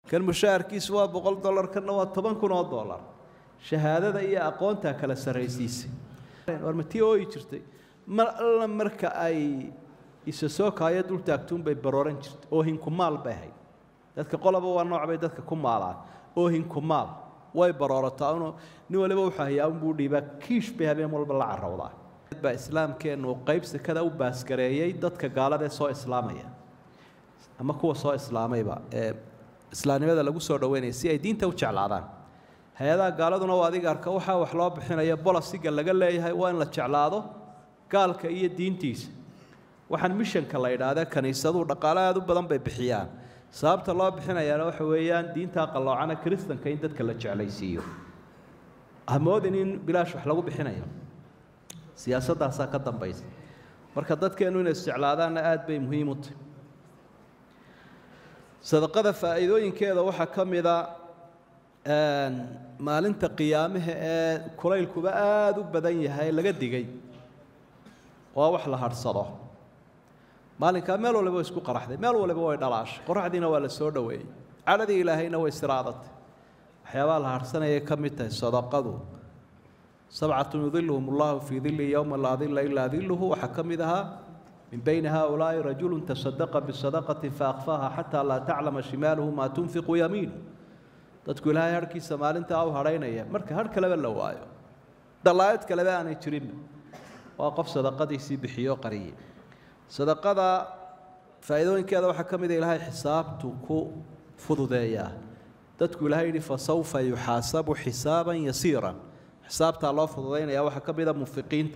كان مشاهر كيسوا $100 كان هو $10,000 شهادة هي أقونتها كلا سريسيس ورمتي أو يشرتي ما مركا أي يسوق هاي دول تكتم ببرورن شرت أو هن كمال بهاي ذاتك قلبه والنوع بيدك كمال أو هن كمال واي برارته أنه نقول له وحيا أمبودي بكيش بها بيمول بالله الروضة بإسلام كأنه قيبس كذا وباسكرية ذاتك قال ده صو إسلامية أما هو صو إسلامي بقى إسلامي هذا لقوا صور وين سي دين توجع العذاب هذا قال له وادي قارك وحا وحلا بحين يبلا سيجل لقى له هاي وين لتشعلاده قال كأي دين تيس وحن مشان كلا هذا كان يصدق دقالة هذا بدن ببحيان sababta loo bixinayaa waxa weeyaan diinta qalloocana kristanka in dadka la jeclaysiiyo amoodin in bilaash wax lagu bixinayo siyaasaddaas ka dambaysa marka dadkeenu inay isticlaadaan aad bay muhiim u tahay sadaqada faa'iidooyinkeeda waxa kamida maalinta qiyaamaha ee kulaylkuba aad u badan yahay laga digay waa wax la harsado maalinka meel walba isku qaraxday meel walba way dhalaashay qoraxdiina waa la soo dhaweeyay caladii ilaahayna way siraadatay waxyaabaha la harsanayay ka mid tahay sadaqadu sab'atun yudhilluhum Allahu fi dhilli yawma la dhilla illa dhilluhu wa hakamidaha min bayna haula'i rajulun tasaddaqa bi sadaqatin fa akhfaha hatta la ta'lama shimaluhu ma tunfiqu yaminu dadku ilaahay harkiisa maalinta uu hareynaya marka har kale la waayo dalaayad kale aanay jirin waa qof sadaqadiisii bixiyo qariye صدقة فإذا كذا وحكمت إلهي حسابتك فضودية تدخل هاي فسوف يحاسب حسابا يسيرا حسابت الله فضودين يا وحكمت موفقين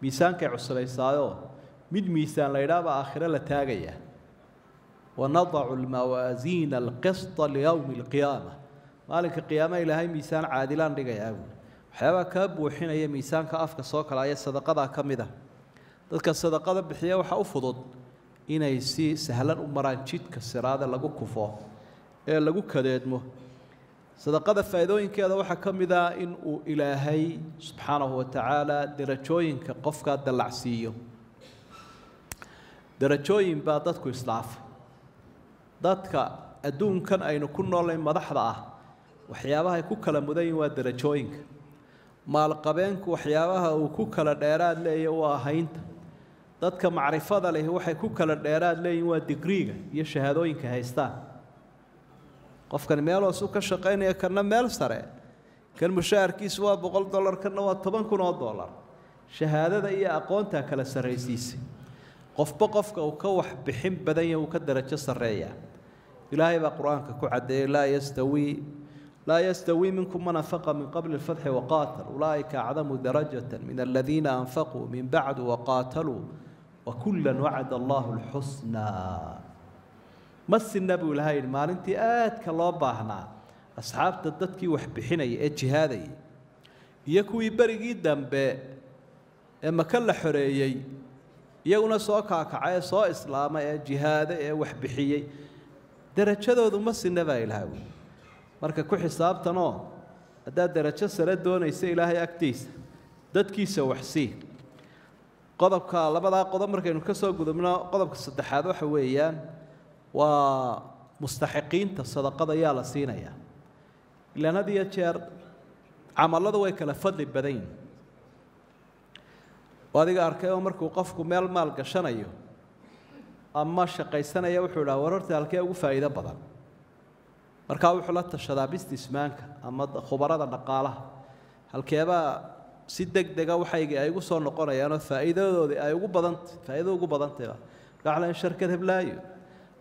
ميزان كعسر يسايو مد ميزان لا يرى آخرة لتاجية ونضع الموازين القسط ليوم القيامة مالك القيامة إلهي ميزان عادلان رجع حيوان كاب وحين هي ميزان كأفك صوك على صدقة كمده dadka sadaqada bixiya waxa u fudud inay si sahlan u maraan jidka siraada lagu kufo ee lagu kadeedmo sadaqada faa'iidooyinkeeda waxa kamida in uu ilaahay subhanahu wa ta'ala darajooyinka qofka dalacsiiyo darajooyin baa dadku islaaf dadka adduunkan aynu ku noolay madaxda ah waxyaabaha ay ku kala mudayn waa darajooyinka maal qabeenku waxyaabaha uu ku kala dheeraad leeyahay waa haynta dadka macrifada leh waxay ku kala dheeraad leeyihiin waa digriga iyo shahaadooyinka haystaan qofkan meel oo ka shaqeynaya kana meel sare kan mushaharkiisu waa $100 kana waa $10,000 shahaadada iyo aqoonta kala sareysiisay qofka uu ka wax bixin badan yahay uu ka darajo sareeya ilaahay baa quraanka ku cadeeyay لا يستوي منكم من أنفق من قبل الفتح وقاتل أولئك أعظم درجة من الذين أنفقوا من بعد وقاتلوا وكلا وعد الله الحسنى مس النبي لهاي المال انت كالله باهنا أصحاب تدتكي وحبحيني اجهادي يكوي برقي دنب اما كل حريي يونا سوكا كعاية سو إسلام جهادي وحبحيي درجة ذو مس النبي لهاي marka ku xisaabtano hadaa darajo sare doonaysa ilaahay agtiisa dadkiisa waxsi qodobka labada qodob markaynu ka soo gudubno qodobka saddexaad waxa weeyaan waa mustaxiqiinta sadaqada yaa la siinaya ilaa hadiya jeer amaladu way kala fadli badan wadiga arkay markuu qofku meel maal gashanayo ama shaqaysanaya wuxuu dhaw wararta halkee ugu faa'iido badan marka wuxuu la tashadaa businessmanka ama khubarada dhaqaalaha halkeeba si degdeg ah waxayga ay ugu soo noqonayaan faa'iidadooda ay ugu badantay gacan shirkad heblaayo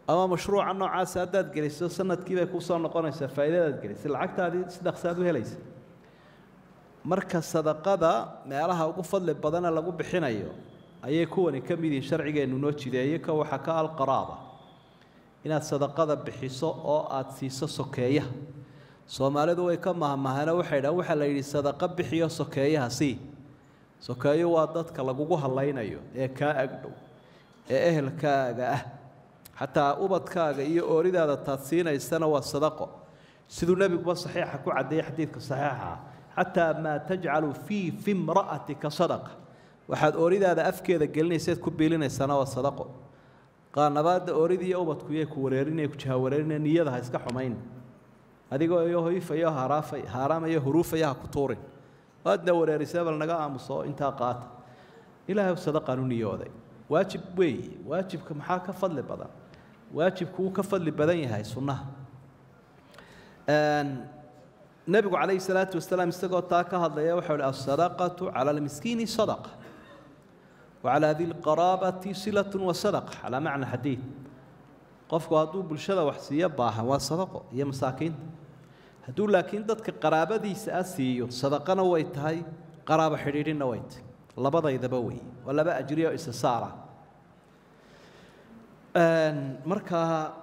ama mashruuca noocaas hadaad geliso sanadkii bay ku soo noqonaysaa faa'iidadaad gelisay lacagtaadii si dhaqsaad u helaysa marka sadaqada meelaha ugu fadli badan lagu bixinayo ayay kuwani kamid yihiin sharcigeenu noo jideeyay ka waxa ka alqaraaba inaad sadaqada bixiso oo aad siiso sokeeyaha Soomaalidu way ka mahmahana waxay dhahaan waxa la yiri sadaqa bixiyo sokeeyaha si sokeeyo waa dadka lagu halaynayo ee ka agdhow ee ehelkaaga ah hatta ubadkaaga iyo ooridaada taadsiinaysana waa sadaqo sidoo nabigu saxiixa ku cadeeyay xadiidka saxiixa hatta ma tajcalu fi imra'atika sadaqa waxaad ooridaada afkeeda gelinaysid ku biilinaysana waa sadaqo qaanabaada ooridiiyo ubadkuye ku wareerinaya ku jahawareerinaya niyada ha iska xumayn adigoo iyo hoyfayo haaraamayo huruufaya ha ku tuurin waadna wareerisay bal naga aamuso intaa qaata ilaahay sadaqan u niyooday waajib weeye waajibka maxaa ka fadli badan waajibku wuu ka fadli badan yahay sunnaha nabigu calayhi salaatu wasalaam isagoo taa ka hadlaya wuxuu ihi alsadaqatu cala almiskiini sadaqa وعلى ذي القرابة صلة وصدقة على معنى الحديث قفوا هدو بالشدة وحسية باها وصدقة هي مساكين هدو لكن ضدك قرابة دي سأسيو صدقة نويت هاي قرابة حريرين نويت الله بضا يذبوي ولا بقى أجريه استسارة مركا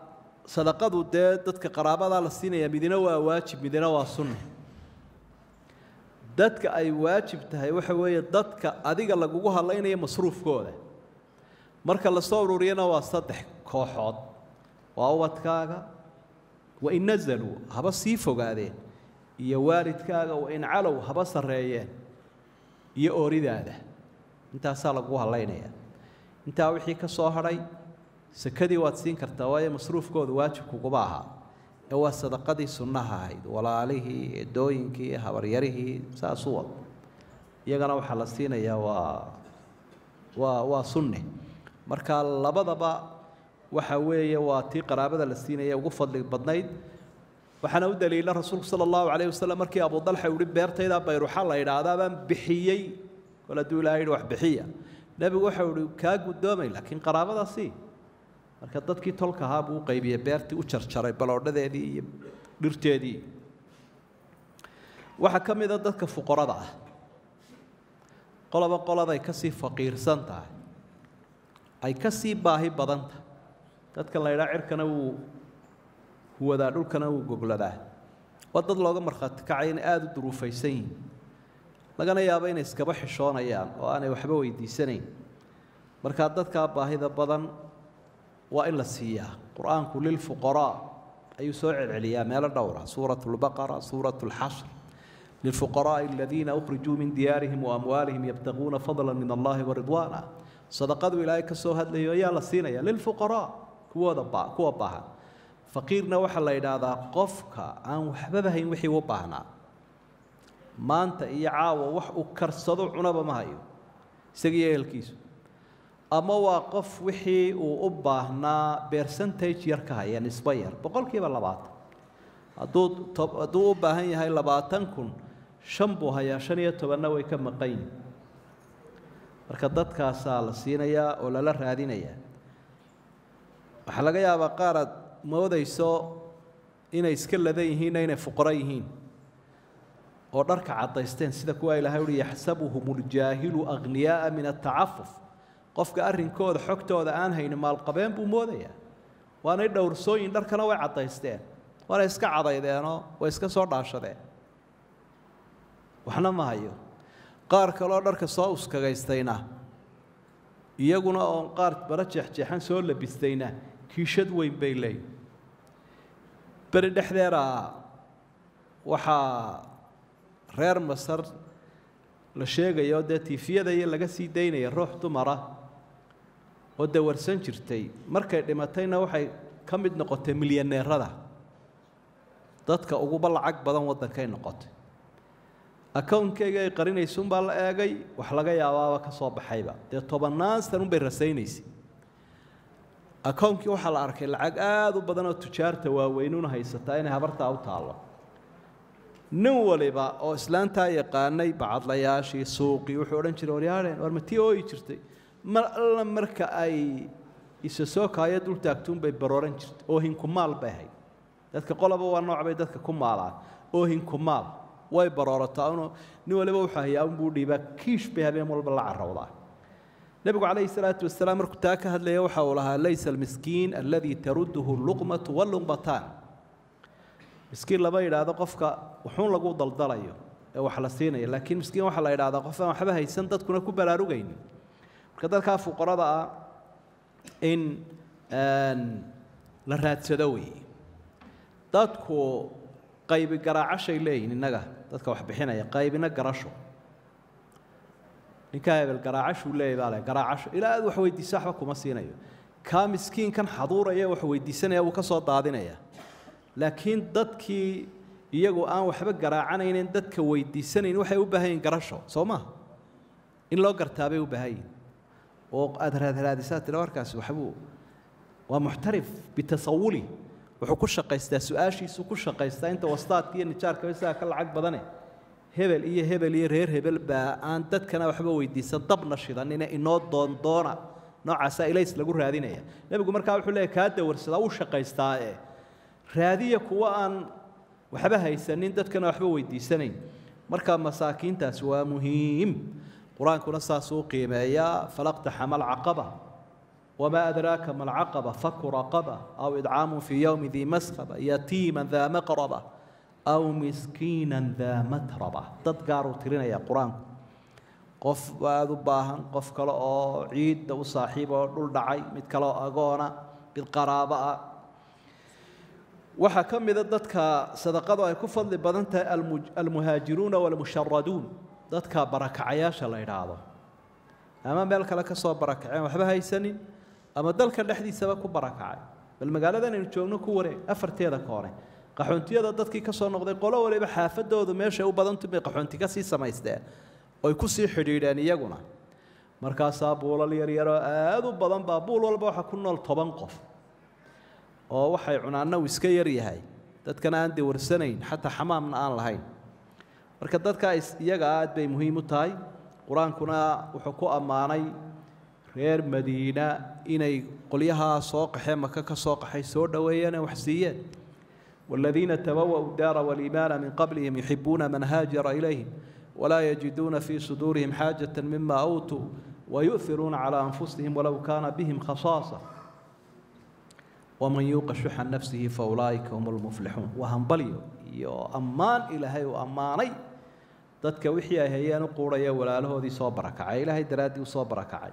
صدقة ضدك قرابة على السنة يمدينوا واجب مدينوا سنة dadka ay waajib tahay waxa weeye dadka adiga lagugu hadlaynaya masruufkooda marka la soo ururiyana waa saddex kooxood waa ubadkaaga wa in nazalu haba sii fogaadeen iyo waalidkaaga wa in calow haba sareeyeen iyo ooridaada intaasaa lagugu hadlaynaya intaa wixii ka soo hadhay sakadii waad siin kartaa waayo masruufkooda waajib kuguba ahaa waa sadaqadii sunnaha ahayd walaalihii eedooyinkii habaryarihii saasuu wad iyagana waxaa la siinayaa waa sunne marka labadaba waxa weeye waa tii qaraabada la siinaya ugu fadli badnayd waxaana u daliila rasuulku sala allahu calayhi wasalam markii abu dalxa uhi beertayda bayruxa la yidhaahdaa baan bixiyey kol hadduu ilaahay yidhi wax bixiya nebigu waxau ihi kaa guddoomay laakiin qaraabadaasii marka dadkii tolka ahaa buu u qaybiyey beertii u jarjaray baloodhadeedii iyo dhirteedii waxaa ka mid a dadka fuqarada ah qoloba qoladay ka sii faqiirsan tahay ay ka sii baahi badan tahay dadka la yidhaha cirkana wuu huwadaa dhulkana wuu gogladaa waa dad looga markhaati kacay inay aada u duruufaysan yihiin lagana yaabo inay iskaba xishoonayaan oo aanay waxba weydiisanayn markaa dadkaa baahida badan waa in la siiyaa qur-aanku lilfuqaraa ayuu soo celceliyaa meelo dhowra suuratu lbaqara suuratu lxashr lilfuqaraa'i aladiina ukhrijuu min diyaarihim waamwaalihim yabtaquuna fadla min allahi waridwaana sadaqadu ilaahay ka soo hadlayo ayaa la siinaya lilfuqaraa kuwa baahan faqiirna waxaa la yidhaahdaa qofka aan waxbaba hayn wixii u baahnaa maanta iyo caawa wax uu karsado cunaba ma hayo isagiiyo ehelkiisu ama waa qof wixii uu u baahnaa percentage yar ka haya nisbo yar 20% hadduu u baahan yahay 20,000 5 buu hayaa 15 way ka maqan yihiin marka dadkaasaa la siinayaa oo lala raadinayaa waxaa laga yaabaa qaar aad moodayso inay iska ladan yihiin inay fuqaro yihiin oo dharka cadaysteen sida kuwa ilaahay uu yaxsabuhumul jaahilu aghniyaa min at-ta'affuf qofka arrinkooda xogtooda aan haynin maalqabeen buu moodayaa waana dhowrsooyin dharkana way cadaysteen waana iska cadaydeenoo way iska soo dhaashadeen waxna ma hayo qaar kaloo dharka soo uskagaystayna iyaguna oo qaar bara jeexjeexan soo labistayna kiishad weyn bay leeyihiin beri dhexdeera waxaa reer Masar la sheegayo dee tiifiyada iyo laga sii daynaya ruux dumara oo dawarsan jirtay markay dhimatayna waxay ka mid noqotay milyaneerada dadka ugu lacag badan wadankay noqotay account-kayga ay qarinayso baa la eegay wax laga yaabaaba ka soo baxayba dee 10 sano bay rasaynaysi account-kii waxa la arkay lacag aad u badan oo tujaarta waaweynuna haysataa inay habarta u taalo nin waliba oo islaanta yaqaanay bacadlayaashii suuqii wuxuu oran jiray waryaareen war ma tii oo jirtay marka ay isa soo kaaya dul taagtuun bay barooran jirtay oo hin ku maal bahay dadka qolaba waa nooc bay dadka ku maalaan oo hin ku maal way baroorataa nin waliba wuxuu hayaa buu dhiibaa kiish bay habeen walba la carrawdaa nabigu calayhi salaatu wasalaam markuu taa ka hadlaya waxa uu lahaa laysa almiskiin alladii tarudduhu alluqmatu walluqmataan miskiin lama yidhaahdo qofka wuxuun lagu daldalayo ee wax la siinayo laakiin miskiin waxa la yidhaahdaa qof aan waxba haysan dadkuna ku baraarugaynin marka dadka fuqarada ah in la raadsado weeye dadku qaybi garaacashay leeyihiin innaga dadka wax bixinaya qaybina garasho ninka hebel garaacashu leeyahay baa le garaacasho ilaa aad wax weydiiso waxba kuma siinayo kaa miskiinkan xaduuraya wax weydiisanaya wuu ka soo daadinaya laakiin dadkii iyagu aan waxba garaacanaynin dadka weydiisanayn waxay u baahan yihiin garasho soo ma in loo gartaabay u baahan yihiin oo aad raadisad tira warkaas waxbuu waa muxtarif bitasawuli wuxuu ku shaqaystaa su'aashiisu ku shaqaystaa inta wastaadka iyo nijaarka isaga ka lacag badane hebel iyo reer hebel baa aan dadkana waxba weydiisan dabna shidanina inoo doona noocaasa ilays lagu raadinaya nabigu markaa wuxuu leeyahay kaa dawarsada u shaqaystaa ee raadiya kuwa aan waxba haysanin dadkana waxba weydiisanayn marka masaakiintaas waa muhiim quraankuna saas uu qiimeeyaa falaqtaxama alcaqaba وما أدراك ما العقبة فك رقبة أو إدعام في يوم ذي مسغبة يتيما ذا مقربة أو مسكينا ذا متربة تذكروا ترين يا قرآن قف ذباهن قف كلا عيد وصاحبه دول دعي متكلا أجانا بالقرابة وحكم إذا ذاتك صدقة يكفل لبدنت المهاجرون والمشردون ذاتك بركة عياش الله يرعاه أما بالك لك صوب بركة وحبها يسنين أما دلك اللحدي سبك بركة بالمقالة ذا نرجعونه كوري أفرتي هذا كوري قحونتي هذا ضدك كسر نقضي قلا ولا بحافظ ده ماشي وبدنت بقحونتي كسي سمايس ده ويكسي حريراني يجونا مركز أبول اليريرا هذا بدن بابول ولا بوح كنا الطبنقف أو وحي عنانا ويسكيري هاي ضد كان عندي ورسنين حتى حمام من آن لهاي مركز ضد كايس يجعد بمهم تاي قرآن كنا وحكوا أماني غير مدينة إني قليها سوق حمك كسوق حيسود ويانا وحسيات والذين تبوأوا الدار والإيمان من قبلهم يحبون من هاجر إليهم ولا يجدون في صدورهم حاجة مما أوتوا ويؤثرون على أنفسهم ولو كان بهم خصاصة ومن يوق شح نفسه فأولئك هم المفلحون وهم بليو يا أمان إلهي وأماني dadka wixii ay hayeen u quuraya walaalahoodii soo barakacay ilaahay daraadii u soo barakacay